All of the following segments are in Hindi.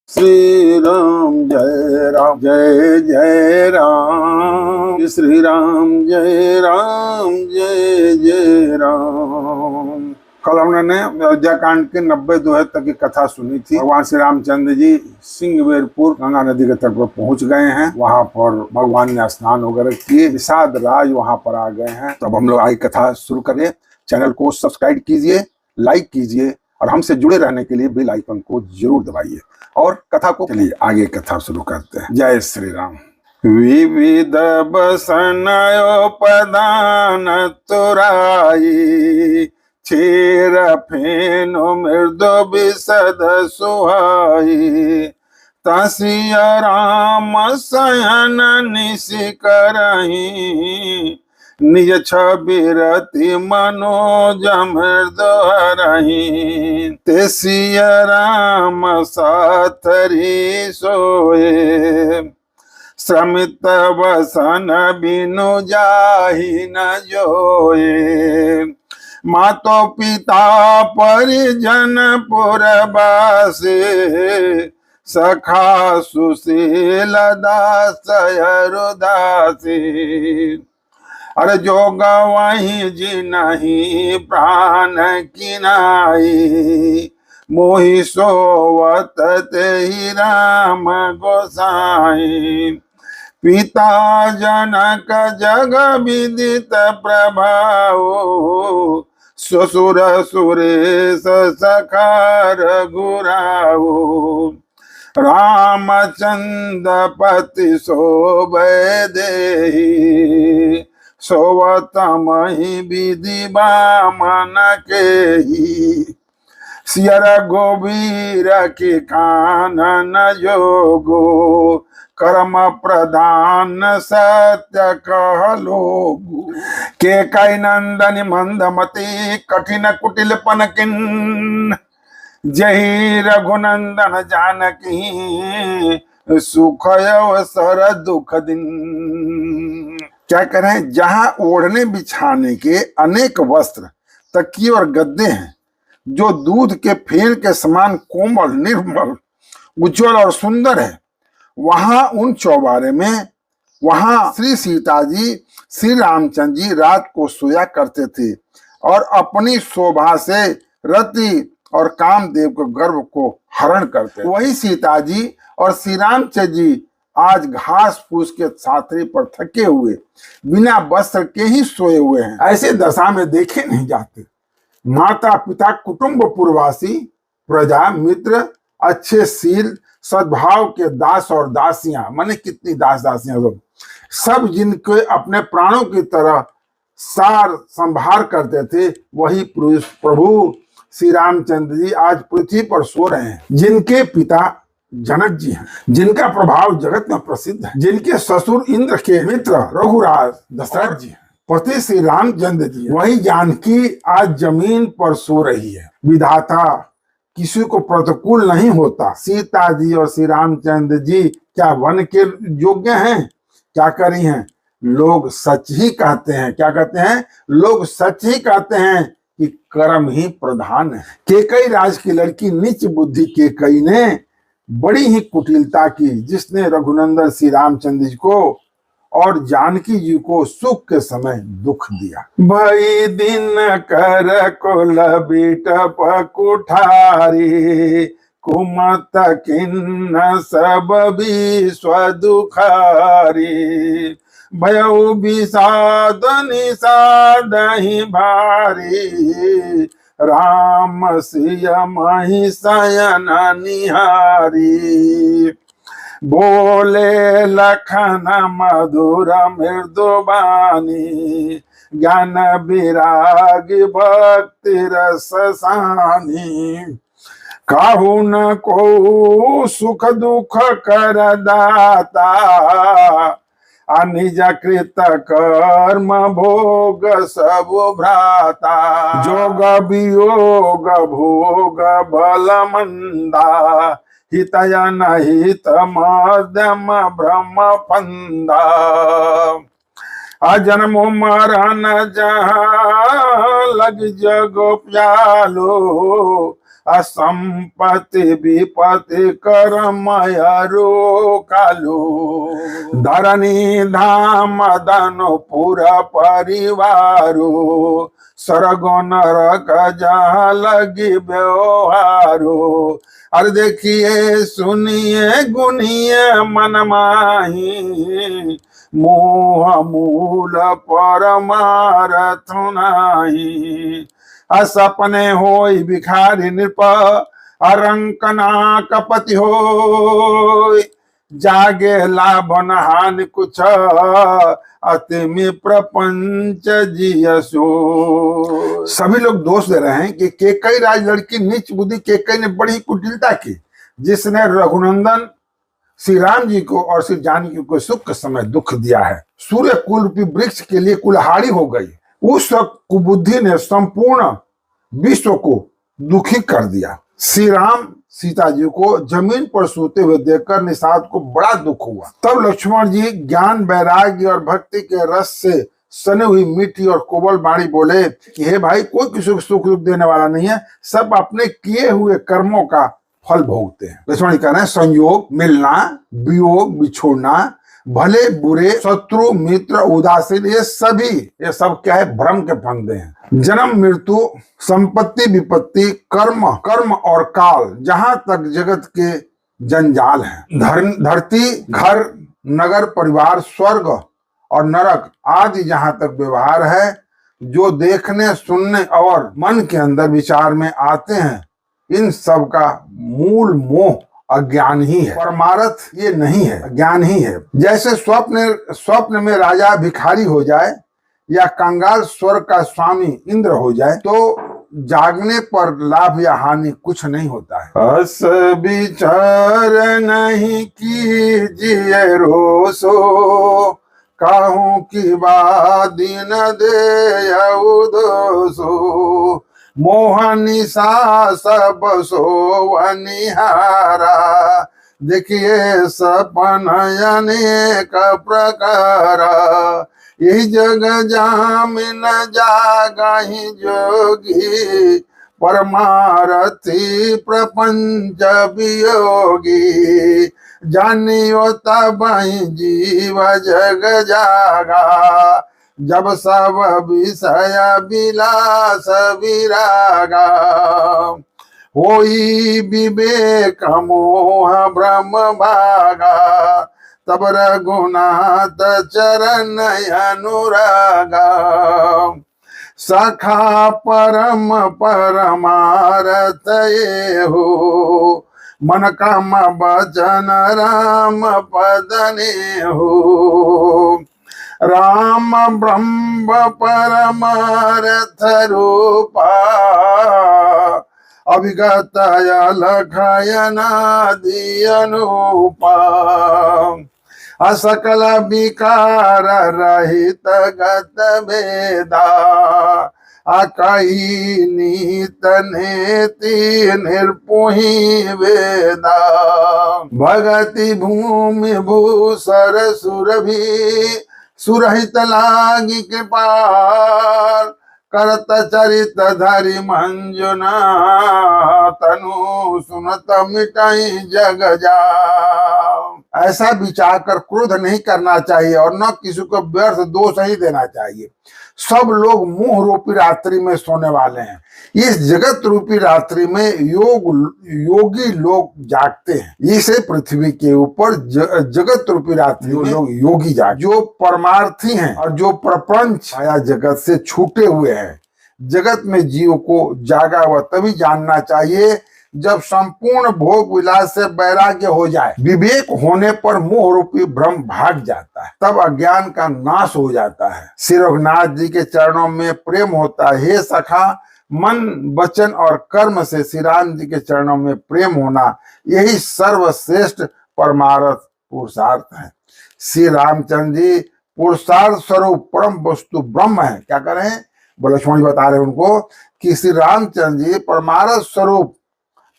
राम जय जय राम, श्री राम जय जय राम। कल हमने अयोध्या कांड के 90 दोहे तक की कथा सुनी थी। भगवान श्री रामचंद्र जी सिंहवेरपुर गंगा नदी के तट पर पहुंच गए हैं। वहां पर भगवान ने स्नान वगैरह किए। निषाद राज वहां पर आ गए हैं। तब हम लोग आगे कथा शुरू करें। चैनल को सब्सक्राइब कीजिए, लाइक कीजिए और हमसे जुड़े रहने के लिए बेल आइकन को जरूर दबाइए। और कथा को चलिए आगे कथा शुरू करते हैं। जय श्री राम। विविध बसनयोपदान तुराई, क्षीर फेनु मृदु विशद सुहाई। तसिय राम शयन निशि करहीं, निज छबिरति मनोज मृदु हरहीं। तेसिय राम साथरी सोए, श्रमित वसन बिनु जाहि न जोए। मातो पिता परिजन पुरवासी, सखा सुशील दास अरुदासी। अरे जो गवाही जी नहीं प्राण किनाई, मोहि सोवत तेहि राम गोसाई। पिता जनक जग विदित प्रभाव, ससुर सुरेश सखा रघुराऊ। रामचंद्र पति शोभे देहि, सोवतमहि विधि बामन केहि। सियर गोबीर के कानन जोगो, कर्म प्रधान सत्य कहलोगु। के कई नंदन मंदमती, कठिन कुटिल पनकिन। जही रघुनंदन जानकी, सुख अवसर दुख दिन। क्या करें, जहां ओढ़ने बिछाने के अनेक वस्त्र, तकिए और गद्दे हैं, जो दूध के फेन के समान कोमल, निर्मल, उज्जवल और सुंदर है, वहां उन चौबारे में वहां श्री सीता जी, श्री रामचंद्र जी रात को सोया करते थे और अपनी शोभा से रति और कामदेव के गर्व को हरण करते। वही सीता जी और श्री रामचंद्र जी आज घास फूस के छात्री पर थके हुए, बिना वस्त्र के ही सोए हुए हैं। ऐसे दशा में देखे नहीं जाते। माता पिता, कुटुंब पुरवासी, प्रजा मित्र, अच्छे शील सद्भाव के दास और दासियां, माने कितनी दास दासियां लोग, सब जिनके अपने प्राणों की तरह सार संभार करते थे, वही प्रभु श्री रामचंद्र जी आज पृथ्वी पर सो रहे हैं। जिनके पिता जनक जी हैं, जिनका प्रभाव जगत में प्रसिद्ध है, जिनके ससुर इंद्र के मित्र रघुराज दशरथ जी हैं, पति श्री रामचंद्र जी, वही जानकी आज जमीन पर सो रही है। विधाता किसी को प्रतिकूल नहीं होता। सीता जी और श्री रामचंद्र जी क्या वन के योग्य हैं? क्या करी हैं? लोग सच ही कहते हैं। क्या कहते हैं? लोग सच ही कहते हैं कि कर्म ही प्रधान है। केकई राज की लड़की नीच बुद्धि केकई ने बड़ी ही कुटिलता की, जिसने रघुनंदन श्री रामचंद्र जी को और जानकी जी को सुख के समय दुख दिया। भई दिन कर कुल बिटप कुठारी, कुमत किन्न सब विश्व दुखारी। भयउ विषाद निषाद ही भारी, राम सिय महि शयन निहारी। बोले लखन मधुर मृदुबानी, ज्ञान विराग भक्ति रस सानी। काहू न को सुख दुख कर दाता, अनिज कृत कर्म भोग सब भ्राता। जोग वियोग भोग बल मंदा, हितय नहित मध्यम ब्रह्म फंदा। अजन्मो मरण जहाँ लग जग प्यालो, असंपत्ति विपत्ति करमयरो कालो धरणी धाम दानो पूरा परिवारो स्वर्ग नरक जहाँ लगी व्यवहारो। अरे देखिए सुनिए गुनिए मन माही मोह मूल परमारथ नाही। असपने होई भिखारी नृप अरंकना कपति होय जागे लाभ न हानि कुछ अतिमि प्रपंच जियसो। सभी लोग दोष दे रहे हैं कि केकई राज लड़की नीच बुद्धि केकई ने बड़ी कुटिलता की, जिसने रघुनंदन श्री राम जी को और श्री जानकी को सुख के समय दुख दिया है। सूर्य कुल रूपी वृक्ष के लिए कुल्हाड़ी हो गई। उस कुबुद्धि ने संपूर्ण विश्व को दुखी कर दिया। श्री राम सीता जी को जमीन पर सोते हुए देखकर निषाद को बड़ा दुख हुआ। तब लक्ष्मण जी ज्ञान वैराग्य और भक्ति के रस से सने हुई मीठी और कोमल वाणी बोले कि हे भाई, कोई किसी को सुख दुख देने वाला नहीं है, सब अपने किए हुए कर्मों का फल भोगते हैं। लक्ष्मण जी कह रहे हैं संयोग, मिलना, वियोग, बिछोड़ना, भले बुरे, शत्रु मित्र उदासीन, ये सब क्या है, भ्रम के फंदे हैं। जन्म मृत्यु, संपत्ति विपत्ति, कर्म और काल, जहां तक जगत के जंजाल हैं। धरती, घर, नगर, परिवार, स्वर्ग और नरक आदि जहां तक व्यवहार है, जो देखने सुनने और मन के अंदर विचार में आते हैं, इन सब का मूल मोह अज्ञान ही है, परमार्थ ये नहीं है, ज्ञान ही है। जैसे स्वप्न में राजा भिखारी हो जाए या कंगाल स्वर्ग का स्वामी इंद्र हो जाए, तो जागने पर लाभ या हानि कुछ नहीं होता है। अस विचार नहीं कीजिए रोसो, कहूं कि बादीन दे दोसो, मोहनी सा सब सोवनिहारा, देखिए सपन अनेक प्रकार, यही जग जामिन जागहि जोगी, परमारथी प्रपंच वियोगी, जानियो तब जीव जग जागा, जब सब विषय विलास विरागा, होई विवेक मोह भ्रम भागा, तब रघुनाथ चरण अनुरागा, सखा परम परमारथ ये हो, मन काम वचन राम पदने हो, राम ब्रह्म परमार्थ रूपा, अभिगत लखयनादि अनूपा, असकल विकार रहित गत भेदा, अकई नीत नेति निर्पुहि वेदा, भगति भूमि भूसर सुरभि, सुरहित लागी कृपाल, करत चरित धरि मंजुना, तनु सुनत मिटाई जग जाओ। ऐसा विचार कर क्रोध नहीं करना चाहिए और न किसी को व्यर्थ दोष ही देना चाहिए। सब लोग मुंह रूपी रात्रि में सोने वाले हैं। इस जगत रूपी रात्रि में योगी लोग जागते हैं। इसे पृथ्वी के ऊपर जगत रूपी रात्रि में लोग योगी जागते, जो परमार्थी हैं और जो प्रपंच आया जगत से छूटे हुए हैं। जगत में जीव को जागा हुआ तभी जानना चाहिए जब संपूर्ण भोग विलास से वैराग्य हो जाए। विवेक होने पर मोह रूपी भ्रम भाग जाता है, तब अज्ञान का नाश हो जाता है। श्री रघुनाथ जी के चरणों में प्रेम होता है। हे सखा, मन वचन और कर्म से श्री राम जी के चरणों में प्रेम होना, यही सर्वश्रेष्ठ परमार्थ पुरुषार्थ है। श्री रामचंद्र जी पुरुषार्थ स्वरूप परम वस्तु ब्रह्म है। क्या कर रहे हैं? लक्ष्मण जी बता रहे हैं उनको कि श्री रामचंद्र जी परमार्थ स्वरूप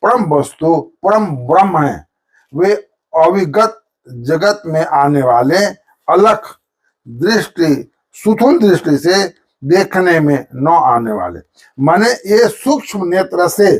परम वस्तु परम ब्रह्म है। वे अविगत जगत में आने वाले अलख दृष्टि, सुथुल दृष्टि से देखने में न आने वाले, माने ये सूक्ष्म नेत्र से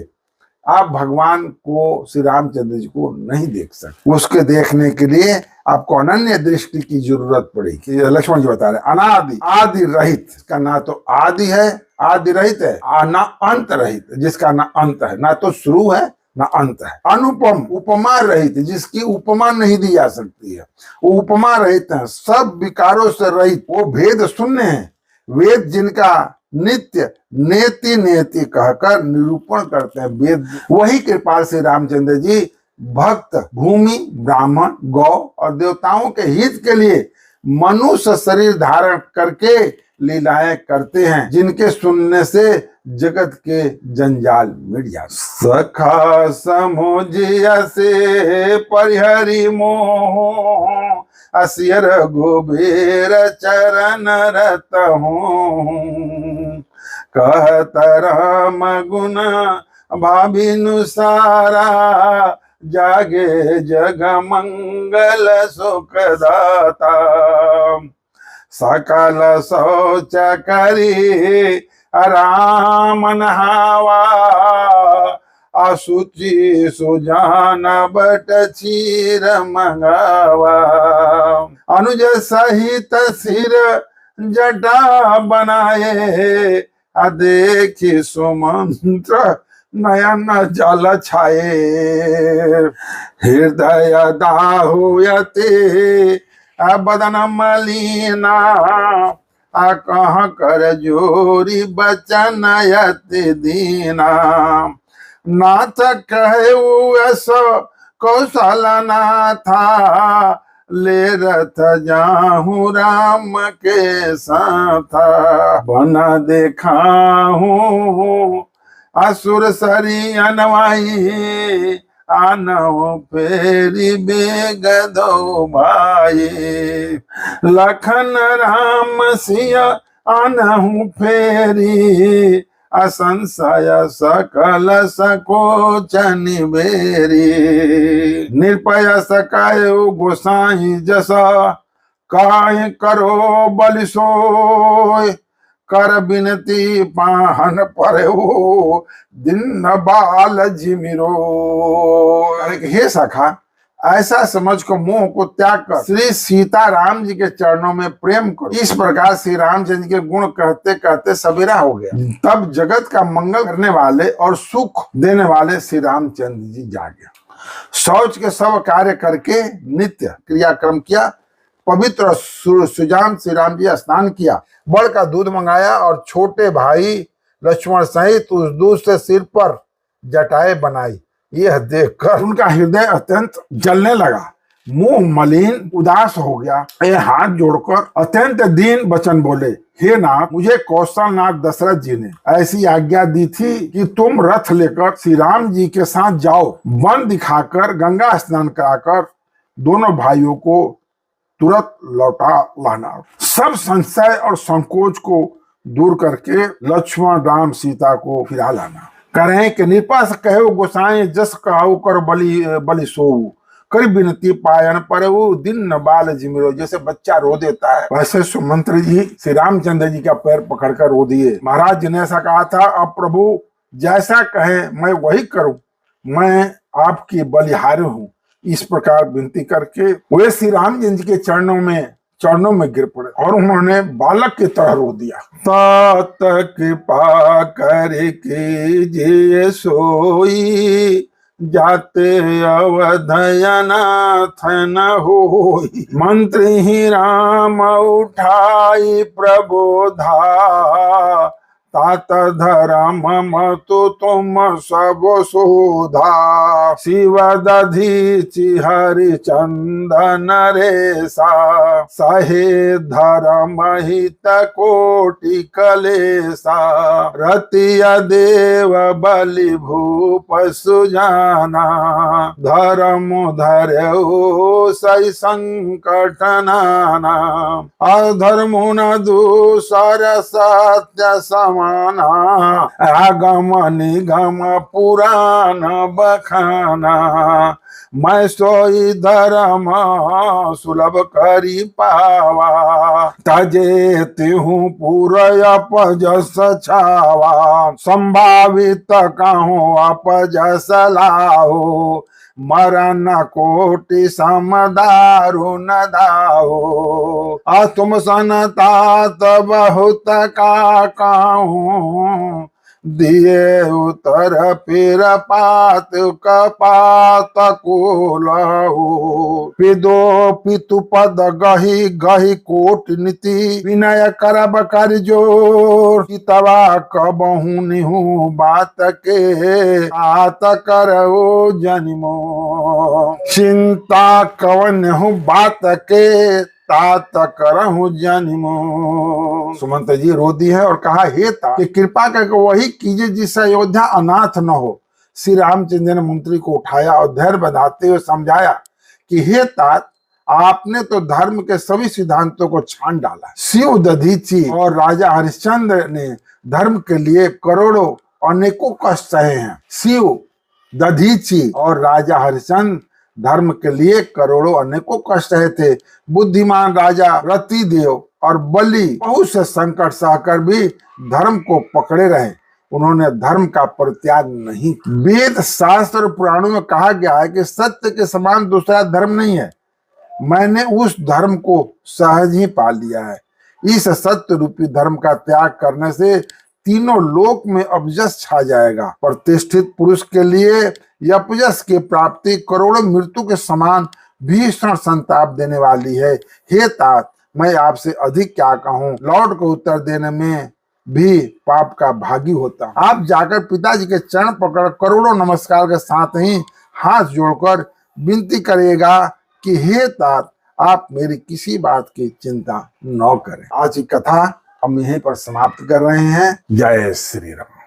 आप भगवान को, श्री रामचंद्र जी को नहीं देख सकते। उसके देखने के लिए आपको अनन्य दृष्टि की जरूरत पड़ेगी। लक्ष्मण जी बता रहे अनादि, आदि रहित, का ना तो आदि है, आदि रहित है, ना अंत रहित, जिसका ना अंत है, ना तो शुरू है ना अंत है। अनुपम, उपमा रहित, जिसकी उपमा नहीं दी जा सकती है, वो उपमा रहित है। सब विकारों से रहित, वो भेद शून्य है। वेद जिनका नित्य नेति नेति कहकर निरूपण करते हैं, वेद वही कृपाल श्री रामचंद्र जी भक्त, भूमि, ब्राह्मण, गौ और देवताओं के हित के लिए मनुष्य शरीर धारण करके लीलाएं करते हैं, जिनके सुनने से जगत के जंजाल मिट जाते। सखा समुझिया से परिहरि मोह, असियर गोबेर चरण रत हूँ। कहत राम गुण भाविनु सारा, जागे जग मंगल सुख दाता। सकल शौच करी राम नहावा, असुचि सुजान बट चीर मंगावा। अनुज सहित सिर जटा बनाए, देखी सुमंत्र नयन जल छाए। हृदय दाहुयते बदन मलिना, कह कर जोरी बचन यति दीना। नाथ कहे ऐसो कौशल नाथा, ले रथ जाहूँ राम के साथ। बना देखा हूँ असुर सरी अनवाई, आनव फेरी बेग दो भाई। लखन राम सिया आनहु फेरी, असंशय सकल सकोच निबेरी। निर्भय सकायो गोसाई जसा, काय करो बलि सोय। कर बिनती पाहन पर हो, दिन बाल जिमिरो। हे सखा, ऐसा समझ को मोह को त्याग कर श्री सीता राम जी के चरणों में प्रेम करो। इस प्रकार श्री रामचंद्र के गुण कहते कहते सवेरा हो गया। तब जगत का मंगल करने वाले और सुख देने वाले श्री रामचंद्र जी जागे। शौच के सब कार्य करके नित्य क्रियाक्रम किया। पवित्र सुजान श्री राम जी स्नान किया, बड़ का दूध मंगाया और छोटे भाई लक्ष्मण सहित उस दूध से सिर पर जटाएं बनाई। यह देखकर उनका हृदय अत्यंत जलने लगा, मुंह मलिन उदास हो गया। ये हाथ जोड़कर अत्यंत दीन वचन बोले, हे नाथ, मुझे कौशल नाथ दशरथ जी ने ऐसी आज्ञा दी थी कि तुम रथ लेकर श्री राम जी के साथ जाओ। वन दिखाकर गंगा स्नान कराकर दोनों भाइयों को तुरंत लौटा लाना। सब संशय और संकोच को दूर करके लक्ष्मण राम सीता को फिरा लाना। करें कि निपा से कहो गोसाई, जस कहो कर बलि सोऊ। कर बिनती पायन पर दिन न बाल जिमिरो। जैसे बच्चा रो देता है, वैसे सुमंत्र जी श्री रामचंद्र जी का पैर पकड़कर रो दिए। महाराज जी ने ऐसा कहा था, अब प्रभु जैसा कहे मैं वही करूं, मैं आपकी बलिहारी हूं। इस प्रकार विनती करके वे श्री राम जी के चरणों में गिर पड़े और उन्होंने बालक की तरह रो दिया। तात कृपा करके सोई, जाते अवधयनाथ न होई। मंत्री ही राम उठाई प्रबोधा, तात धर्म मतु तुम सब सुधा। शिव दधीचि हरिचंदन रेसा, सहे धर्म हित कोटि कलेसा। रतिया देव बलि भूप सुजाना, धर्म धर्यो सही संकट नाना। अधर्मो न दूसर सत्य सम, आगम निगम पुराण बखाना। मैं सोई धर्म सुलभ करी पावा, तजे तिहु पूरय अपजस छावा, संभावित कहूँ अपजस लाहो, मरण कोटि समदारुण दाहो, तुम सनतात बहुत का कहूँ, दिए उतर फिर पात कपात को लहो, पिदो पितु पद गही गही कोट नीति, विनय करब कर जोर, तवा कबहू निहू बात के आत करो जनिमो, चिंता कवन हूँ बात के तात करहु जनिमो। सुमंत जी रो दी है और कहा, हे तात कि कृपा करके वही कीजिए जिससे अयोध्या अनाथ न हो। श्री रामचंद्र ने मंत्री को उठाया और धैर्य बंधाते हुए समझाया कि हे तात, आपने तो धर्म के सभी सिद्धांतों को छान डाला। शिव दधीची और राजा हरिश्चंद्र ने धर्म के लिए करोड़ों अनेकों कष्ट सहे हैं। शिव दधीची और राजा हरिश्चंद्र धर्म के लिए करोड़ों अनेकों कष्ट सहे थे। बुद्धिमान राजा रतिदेव और बलि बहुत से संकट सहकर भी धर्म को पकड़े रहे। उन्होंने धर्म का परित्याग नहीं किया। वेद शास्त्र और पुराणों में कहा गया है कि सत्य के समान दूसरा धर्म नहीं है। मैंने उस धर्म को सहज ही पा लिया है। इस सत्य रूपी धर्म का त्याग करने से तीनों लोक में अपजस छा जाएगा। प्रतिष्ठित पुरुष के लिए अपजस की प्राप्ति करोड़ों मृत्यु के समान भीषण संताप देने वाली है। हे तात, मैं आपसे अधिक क्या कहूँ, लौट को उत्तर देने में भी पाप का भागी होता। आप जाकर पिताजी के चरण पकड़ करोड़ों नमस्कार के साथ ही हाथ जोड़कर विनती करिएगा कि हे तात, आप मेरी किसी बात की चिंता न करें। आज की कथा हम यहीं पर समाप्त कर रहे हैं। जय श्री राम।